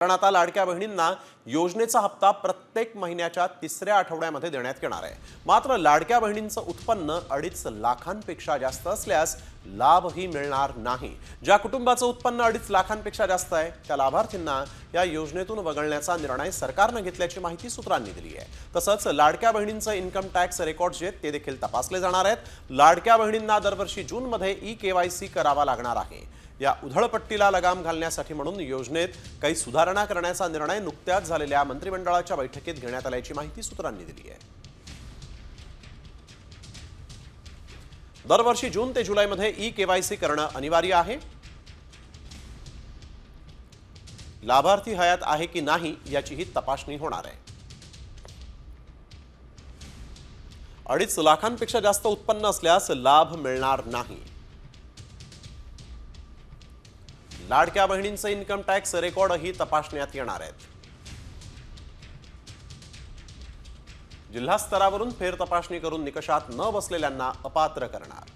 कारण आता लाडक्या बहिणींना योजनेचा हप्ता प्रत्येक महिन्याच्या तिसऱ्या आठवड्यामध्ये देण्यात येणार आहे। मात्र लाडक्या बहिणींचं उत्पन्न 2.5 लाखांपेक्षा जास्त असल्यास लाभही मिळणार नाही। ज्या कुटुंबाचं उत्पन्न 2.5 लाखांपेक्षा जास्त आहे त्या लाभार्थींना या योजनेतून वगळण्याचा निर्णय सरकारने घेतल्याची माहिती सूत्रांनी दिली आहे। तसंच लाडक्या बहिणींचं इन्कम टॅक्स रेकॉर्ड जे ते देखील तपासले जाणार आहेत। लाडक्या बहिणींना दरवर्षी जूनमध्ये ई-केवायसी करावा लागणार आहे। या उधळपट्टीला लगाम घालण्यासाठी म्हणून योजनेत काही सुधारणा करण्याचा निर्णय नुकत्याच झालेल्या मंत्रिमंडळाच्या बैठकीत घेण्यात आल्याची माहिती सूत्रांनी दिली आहे। दरवर्षी जून ते जुलैमध्ये ई-केवायसी करणं अनिवार्य आहे। लाभार्थी हयात आहे की नाही याचीही तपासणी होणार आहे। 2.5 लाखांपेक्षा जास्त उत्पन्न असल्यास लाभ मिळणार नाही। लाडक्या बहिणींचं इन्कम टॅक्स रेकॉर्डही तपासण्यात येणार आहेत। जिल्हा स्तरावरून फेर तपासणी करून निकषात न बसलेल्यांना अपात्र करणार।